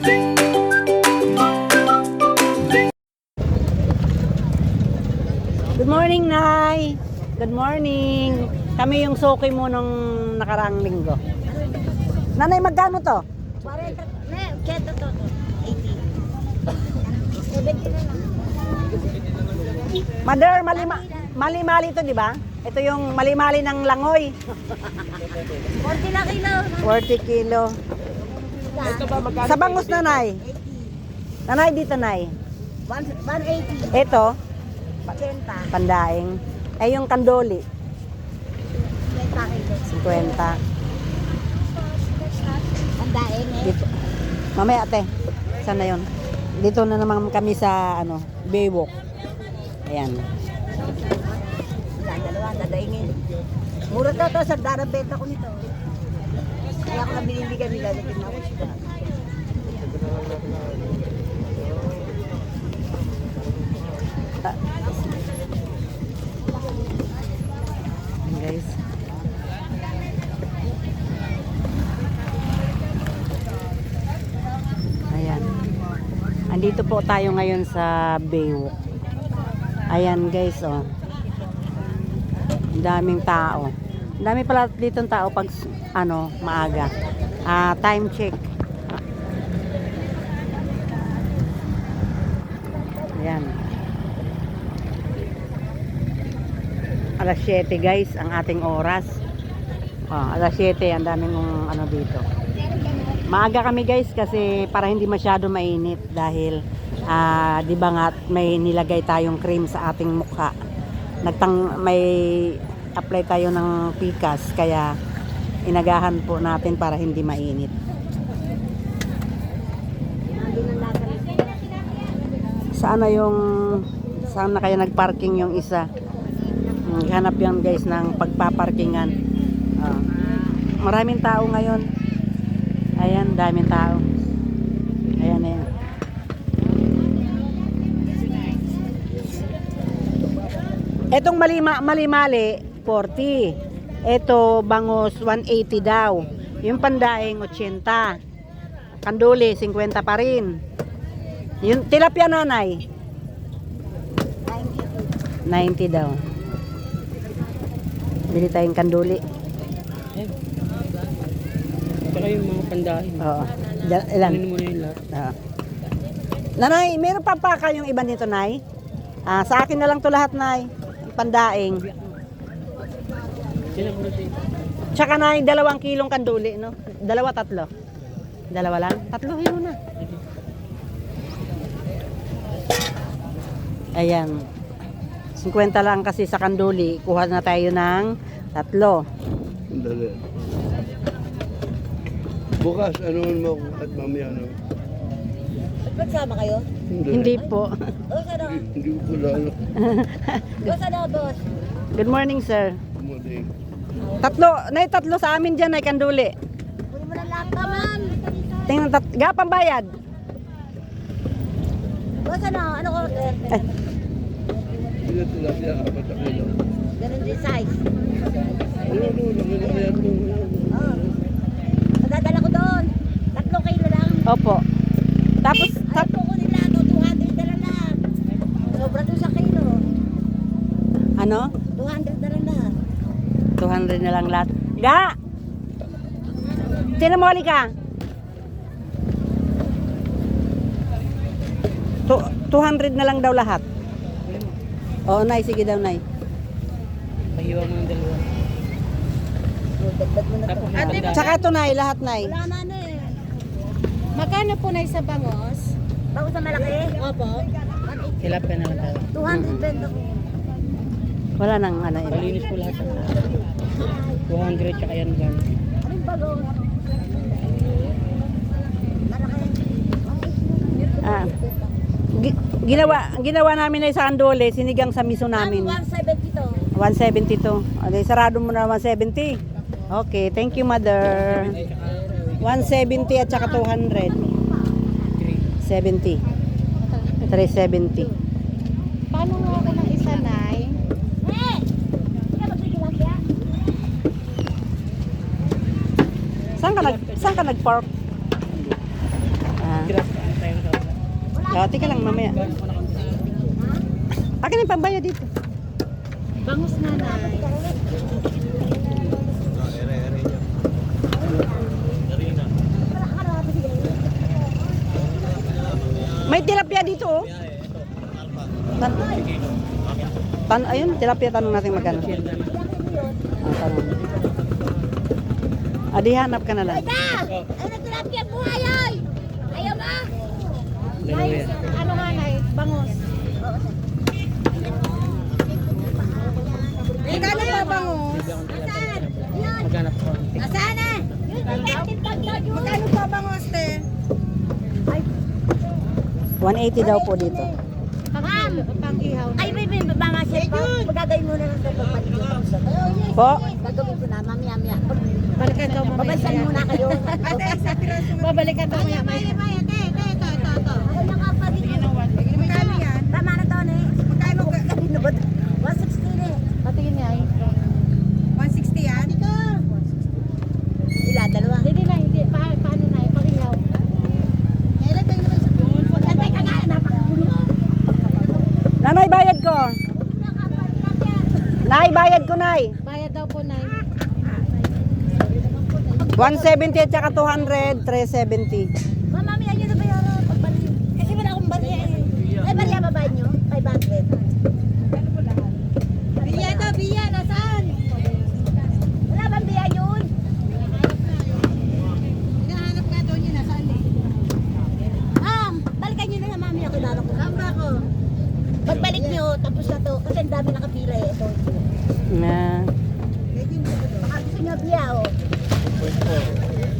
Good morning, Nay. Good morning. Kami yung suki mo nung nakaraang linggo. Nanay, magkano to? Keto to. 80. 70 na lang. Mother, mali-mali to, di ba? Ito yung mali-mali ng langoy. 40 na kilo. 40 kilo. Sa bangus, Nanay. Nanay, dito, Nay. 180. Ito, 80. pandaing. Ay, yung kandoli. 20 kilo. 50. Pandaing eh. Dito. Mamaya, ate. Saan na yun? Dito na naman kami sa, Baywalk. Ayan. Dalawa, dadaingin. Mura to, sa darabenta ko nito. Kaya ako na biniligan nila. Natin ako siya. Guys. Ayan. Andito po tayo ngayon sa Baywalk. Ayan guys, oh. Ang daming tao. Ang dami pala dito ng tao pag maaga. Time check. Ayan. Alas 7 guys, ang ating oras. Alas 7, ang daming dito. Maaga kami guys kasi para hindi masyado mainit dahil di ba nga may nilagay tayong cream sa ating mukha. May apply tayo ng pikas kaya inagahan po natin para hindi mainit. Saan na kaya nagparking yung isa? Hanap yan guys ng pagpaparkingan. Maraming tao ngayon. Ayan, daming tao. Ayan, ayan. Etong mali-mali 40. Eto bangus 180 daw. Yung pandaing 80. Kanduli 50 pa rin. Yung tilapia, Nanay 90 daw. Bili tayong kanduli. Saka yung mga pandahin. Oo. Ilan? Kunin mo na yung lahat. Oo. Nanay, meron pa yung iba nito, Nay? Sa akin na lang to lahat, Nay. Pandaing. Sila mo rin. Tsaka, Nay, 2 kilong kanduli, no? 2, 3. 2 lang? 3 yun na. Ayan. 50 lang kasi sa kanduli. Kuha na tayo ng 3. Dali. Bukas, ano mo at mamaya ano? Magsama kayo? Hindi po. O, sana? Hindi ko kilala. O, sana, boss? Good morning, sir. Kumating. 3. Nay, 3 sa amin dyan, Nay, kanduli. Kunin mo na lang ka, ma'am. Tingnan, gapang bayad. O, sana? Ano ko? Ay, Hindi tilapia, 4 na kilo. Ganun din size. Ano, nangyayari mo? Oo. Madadala ko doon. 3 kilo lang. opo. Tapos, Ay, po ko nila. 200 na lang. Sobra doon sa kilo. ano? 200 na lang na. 200 na lang lahat. Ga! Tinamoli ka? 200 na lang daw lahat. Oo, Nay. Sige daw, Nay. Pahiwa mo yung dalawa. Dagdag mo na to. Tapos yung pandahin. Tsaka ito, Nay. Lahat, Nay. Wala na na eh. Magkano po na isa bangos? Bago sa malaki? Opo. Tilapia na lang tayo. 200 benta ko. Wala nang ano. Malinis ko lahat. 200 tsaka yan gan. Anong bago? Malaki. Ginawa namin na sa kandole, sinigang sa miso namin. 170 to. 172. Okay, sarado mo na 170. Okay, thank you, Mother. 170 at saka 200. 70. 370. Paano nga ako ng isa, Nay? Saan ka nag-park? Grass Tika lang mamaya. Akin yung pambaya dito. Bangus nanay. May tilapia dito oh. Ayun, tilapia tanong natin magkano. Tanong. Adi hanap ka na lang. Ano tilapia buhay ay? Ayaw ba? Nay, ano nga nay? Bangus. Magkano ba bangus? Maghanap ko. Nasaan na? Magkano ba bangus te? 180 daw po dito. Pang-ihaw. Ay, may mga chef. Magagawin mo na lang sa pagbalik ko. Po, Gagawin ko na, mamaya. Balikan daw mamaya. Babalisan muna kayo. Babalikan daw mamaya. Ay, nakapagin. Magkano yan? Tama na to, ne? Magkano ka? 160 ne. Patingin niya ay. 160 yan? Ila, dalawa. Hindi na, hindi. Paano na eh? Pang-ihaw. Antay ka nga, napakagulo. nanay bayad ko. Nay, bayad ko, nay. Bayad daw po nay. 170 at saka 200, 370. Mamaya nyo na bayaran. Pagbalik. Kasi wala akong barya eh. Ay, barya babae nyo? 500. Biya daw, biya. Nasaan? Wala bang biya yun? Hinahanap nga doon yun. Nasaan eh? Ma'am, balikan nyo na nga mami ako lalo ko. Tama ko. Pagbalik nyo, tapos na to. Kasi ang dami nakapila eh. Ito. Na, Baka gusto nyo biya oh.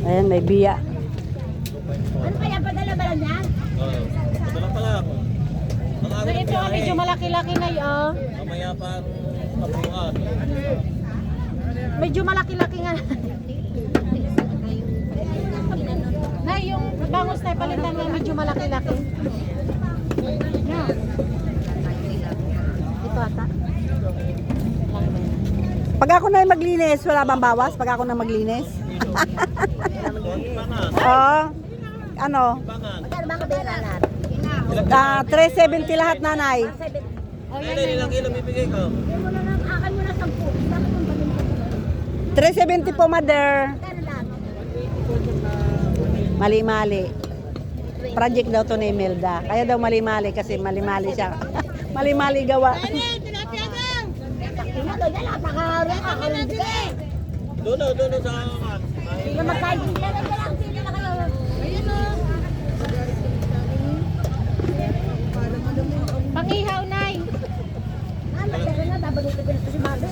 ayan, may biya. Ano kaya padala ba lang yan? So ito medyo malaki-laki na yun. Mamaya pa kabuuan. Medyo malaki-laki nga. Na yung bangus na palitan nga medyo malaki-laki. Na. Ito ata. Pag ako na maglinis, wala bang bawas? Pag ako na maglinis? Oo. Ano? Magkano ba ang kabila natin? 370 lahat, nanay. Oh, yan na yun. Ilang bibigay ko? Bigyan mo na lang, akan mo na 10. Bakit ang balin ko? 370 po, mother. Magkano lang? Mali-mali. Project daw to ni Imelda. Kaya daw mali-mali kasi mali-mali siya. Mali-mali gawa. Tingnan doon, napaka-rin. Doon sa akin. Sino magkain? Sino na lang, sino na kayo? Ayun o. Pang-ihaw, nay. Magkano na, babalutin ko na ito si Mother.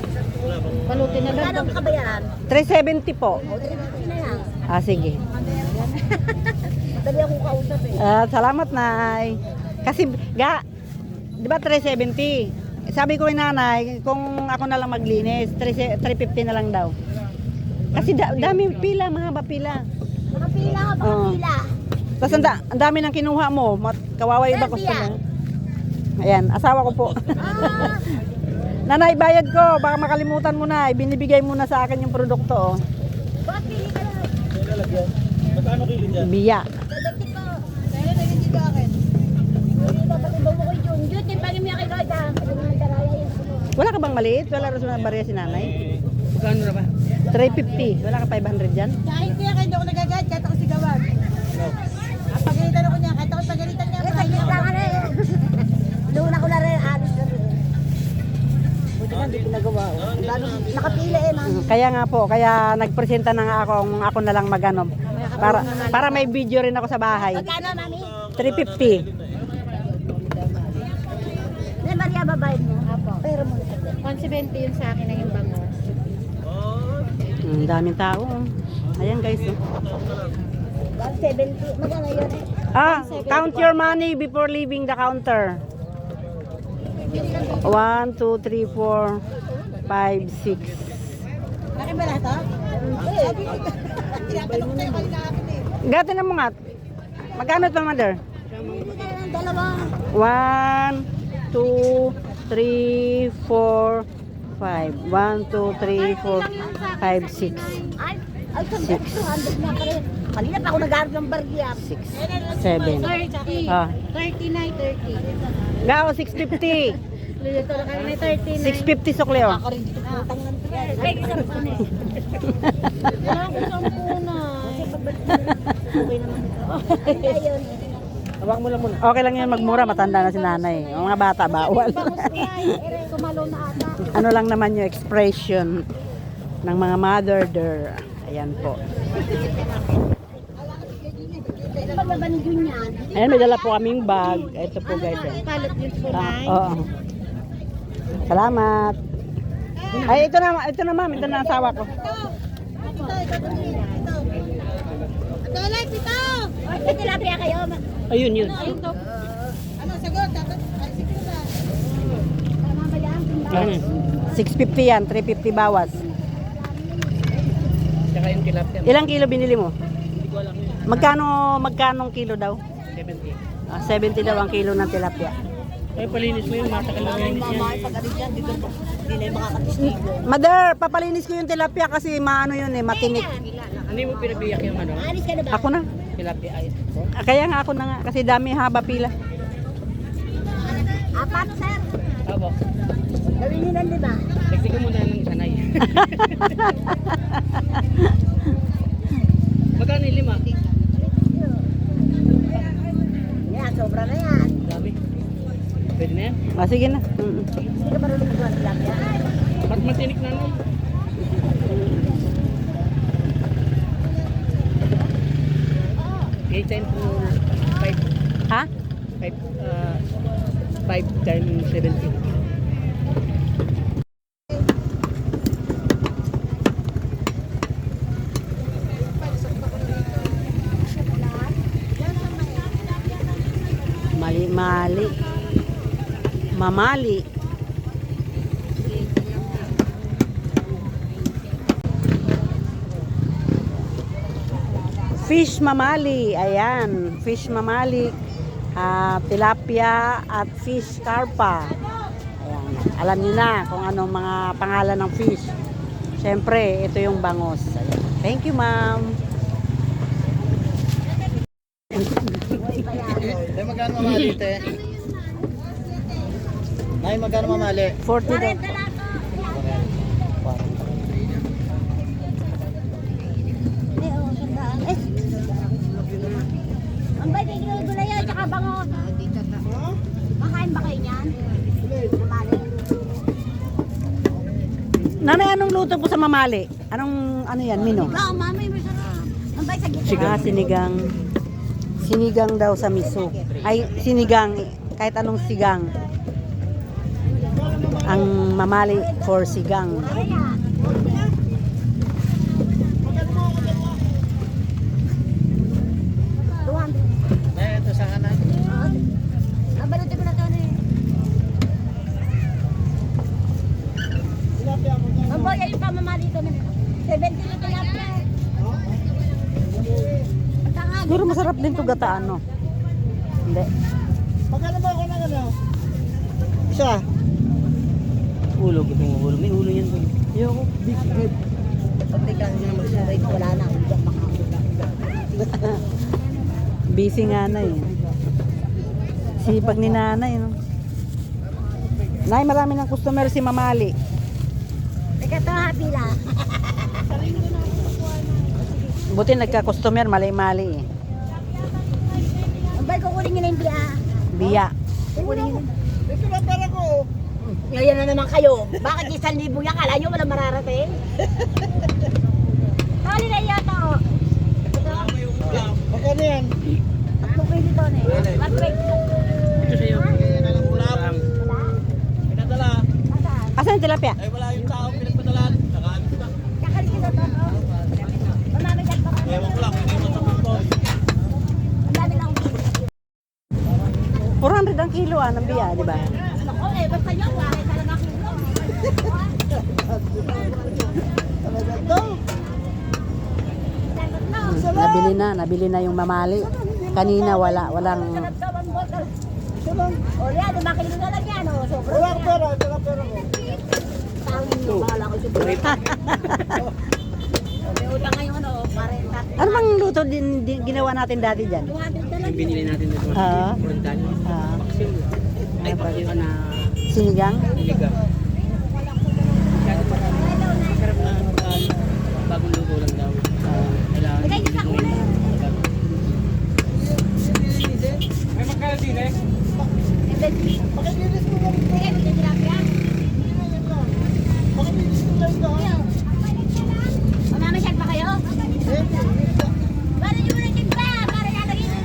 Balutin na Magkano lang. ang kabayaran? 370 po. O, 350 na yan. Sige. Madali akong kausap eh. Salamat, nay. Kasi, di ba 370? Sabi ko kay nanay, kung ako na lang maglinis, 350 na lang daw. Kasi dami pila, mahaba pila. Nakapila ka, baka Oo. pila. Tapos ang dami nang kinuha mo. Kawawa yung iba customer. Ayan, asawa ko po. Ah, Nanay, bayad ko. Baka makalimutan mo na. Binibigay mo na sa akin yung produkto. Oh. bakit pili ka lang? Magkano kilo dyan? Biya. Dadagdag ko. Kaya na yung dito akin. Dito, pati ba mo ko yung Jun? Jun, pag imiya kay Lloyd ah. Pag imiya kay Raya yun. Wala ka bang maliit? Wala rin na bariya si nanay? Magkano na ba? 350. Wala ka 500 dyan? Kahit kaya kayo ako nagagad, kahit ako sigawan. Pagalitan ako niya, kahit ako pagalitan niya. Eh, saglit lang ka na eh. Luna ko na rin, alis na rin. Buti ka, hindi pinagawa. Lalo, nakapila eh, ma'am. Kaya nga po, kaya nagpresenta na nga ako kung ako na lang magano. Para may video rin ako sa bahay. Magkano, mami? 350. May Maria, babayad mo? Apo. Pero mo na saglit. 170 yun sa akin na yung bangus. Daming tao. Ayan guys. Oh. 170. Magkano yun eh? Count your money before leaving the counter. 1, 2, 3, 4, 5, 6. Akin ba lahat ha? Tinatanong ko sa'yo kanina akin eh. Gati na mo nga. Magkano ito, mother? Hindi ka ng dalawa. 1, 2, 3, 4, 5. 1, 2, 3, 4, 5, 6. Ay, saglit. 200 na ka rin. Kanina pa ako nag-aaral ng barya. 6, 7. 30. Ah. 39, 30. Gao, 650. Luluto na kami may 39. 650 sukli, oh. Ako rin dito putang ng tiyan. Ay, isang puno eh. Kailangan ko siyang puna. Okay naman. Ayun. Hawak mo lang muna. Okay lang yan magmura, matanda na si nanay. Yung mga bata, bawal. Bangus na yan. Kumalo na ata. Ano lang naman yung expression ng mga mother there. Ayan po. Pagbabanig yun yan. Ayan, may dala po kaming bag. Ito po guys. Eh. Palot yun po Ah, na. oo. Salamat. Ay, ito na ma'am. Ito na ang asawa ko. Tulad ito! May tilapia kayo. Ayun, yun. Ayun to. Ano, sagot? Ay, sige na. Tama ba yan? Ano? 650 yan, 350 bawas. Tsaka yung tilapia. Ilang kilo binili mo? Hindi ko alam yun. Magkano kilo daw? 70. 70 daw ang kilo ng tilapia. Ay, palinis mo yun. Matagal na linis yan. Pag ano dyan, dito hindi na yung makakatistigo. Mother, papalinis ko yung tilapia kasi maano yun eh, matinik. Hindi mo pinabiyak yung ano? Alis ka na ba? Ako na. Tilapia ay. Kaya nga ako na nga kasi dami haba pila. Apat, sir. Abo. Gawin nyo lang, di ba? Dagdagan mo na ng sanay. Magkano yung 5? Yan, sobra na yan. Dami. Pwede na yan? Sige na. Hindi ka marunong magawa ng tilapia. Ba't matinik na nun? Eight times 5. Ha? 5 times 70. Mali. Mamali. Fish mamali. Ayan. Fish mamali. Tilapia at fish carpa. Ayan. Alam niyo na kung anong mga pangalan ng fish. Siyempre, ito yung bangus. Ayan. Thank you, ma'am. Ay, magkano mamali, te? Ay, magkano mamali? 40 daw. Eh, oh, sandaan. Eh, ang bay, kay gulay yan, tsaka bangon. Makain ba kayo niyan? Namali. Nanay, anong luto po sa mamali? Ano yan, mino? Oo, mami, masarap. Ang bay, sa gitna. Sinigang. Sinigang daw sa miso. Ay, sinigang. Kahit anong sigang. Ang mamali for sigang. Ay, ito sa kanan. Nabalot ko na ito na eh. Ang bay, ayun pa mamali ito na. 70 na tilapia. Siguro masarap din to gataan, no? Hindi. Magkano ba ako na ano? Isa. Ulo, gusto mo ulo. May ulo yan. Yung big rib. Pag may kasi na magsuray ko, wala na. Hindi ako makakita. Busy nga na eh. Sipag ni nanay, no? Nay, marami ng customer si Mamali. Teka ito, happy lang. Buti nagka-customer, mali-mali eh. Ang bay, kukunin nyo na yung biya. Biya. Kukunin nyo na. Ito na pera ko. Ngayon na naman kayo. Bakit 1,000 yan? Kala nyo walang mararating? Kali na yata, oh. Magkano yan? Tatlo kayo dito, ne. Ito sa'yo. Wala? Pinadala. Nasaan? Asan yung tilapia? Ay, wala yung tao pinagpadalaan. Nakaalis na. Kakalit dito, to, oh. Mamamagal pa kami. Ewan ko lang, hindi mo sabihin ko. Ang dami na akong bilis. 400 ang kilo ng biya, di ba? Ako, eh, basta nyo, wala talaga kilo. Nabili na yung mamali. Kanina walang O yan, 5 kilo na lang yan, oh. Sobrang Wala pera, ito na pera ko. tangin nyo, bahala ko sa buhay. May utang ngayon, 40. Ano bang luto din ginawa natin dati dyan? 200 na lang. Yung binili natin dito. Oo. Frontal. Ah, Paksiw. Ay, paksiw na sinigang? niligaw. Masyado masarap na bagong luto lang daw. Kailangan lutuin na. Mamamasyal pa kayo? Para nyo muna dyan pa! Para nalagay nyo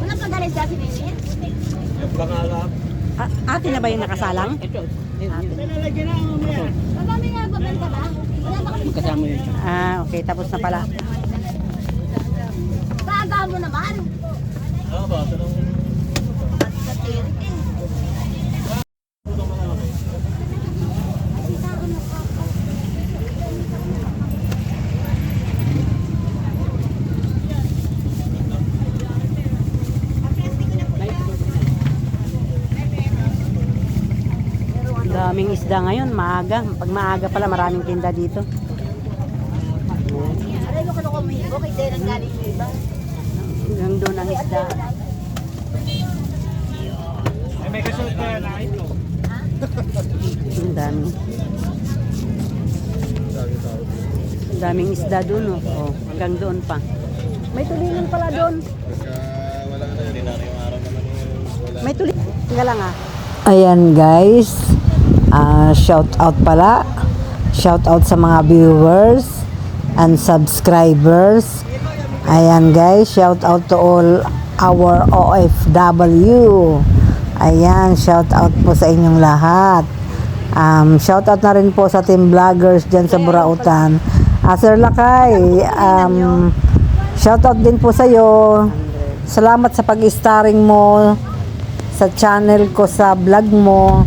wala pang galis dati na yun? Ate na ba yung nakasalang? Ito. Marami nga babenta ba? Wala ba kami? Magkasama yun siya. Okay, tapos na pala. Baga mo naman! Daming isda ngayon, maaga. Pag maaga pala, maraming tinda dito. Aray mo ka nung kumihibo, kay Derang galing yung iba. Hanggang doon ang isda. May kasunod pa na ito. Ang dami. Ang daming isda doon, oh. Oh, hanggang doon pa. May tulingan pala doon. May tulingan. Tingnan lang ah. Ayan guys. Shout out pala. Shout out sa mga viewers and subscribers. Ayan guys, shout out to all our OFW. Ayan, shout out po sa inyong lahat. Shout out na rin po sa team vloggers dyan sa Burautan. Sir Lakay, shout out din po sa iyo. Salamat sa pag-starring mo sa channel ko, sa vlog mo.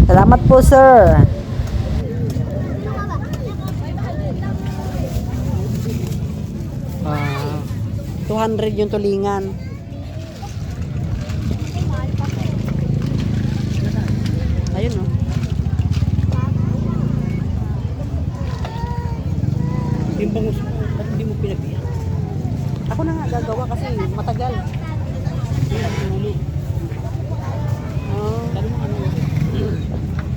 Salamat po, sir. 200 yung tulingan. Ayun, oh. Yung bangus mo, ba't hindi mo pinabihan? Ako na nga gagawa kasi matagal. Oh.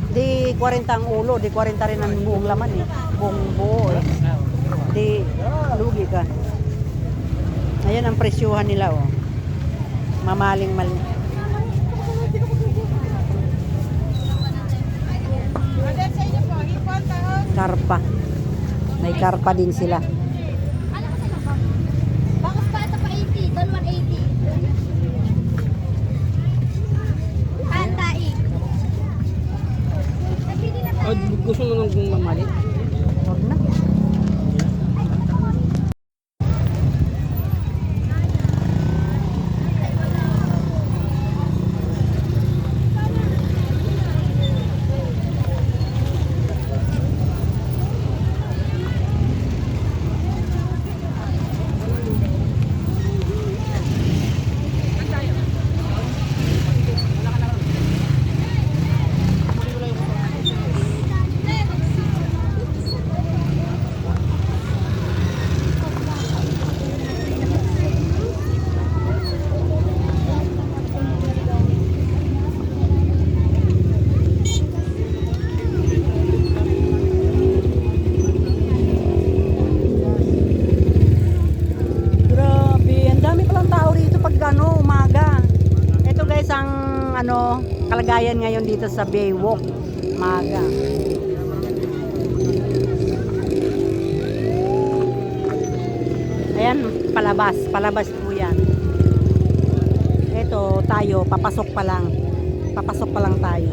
Di 40 ang ulo, di 40 rin ang buong laman eh. Buong buo eh. Di lugi ka. Ayan ang presyuhan nila oh. Mamaling mali. Karpa. May karpa din sila. Ano kasi naman? Bakit pa ito pa 80? Doon 180. Antaik. Nabili na tayo. Gusto mo nang mamalit? Huwag na. Kalagayan ngayon dito sa Baywalk Maga. Ayan, palabas po yan. Ito tayo, papasok pa lang tayo.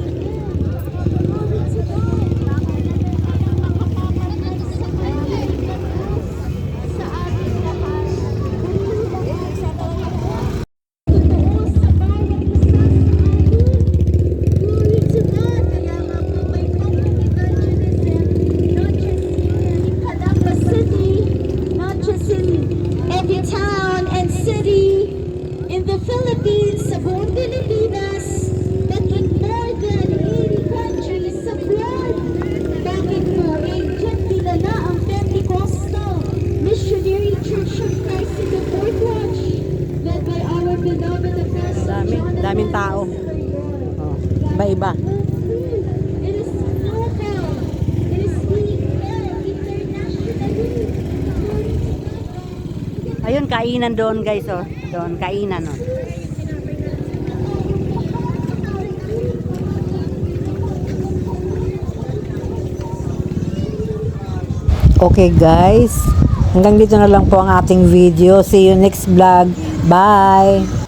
Every town and city in the daming tao. Oh, iba-iba. Ayun, kainan doon guys, oh. Doon, kainan, oh. Okay guys, hanggang dito na lang po ang ating video. See you next vlog. Bye!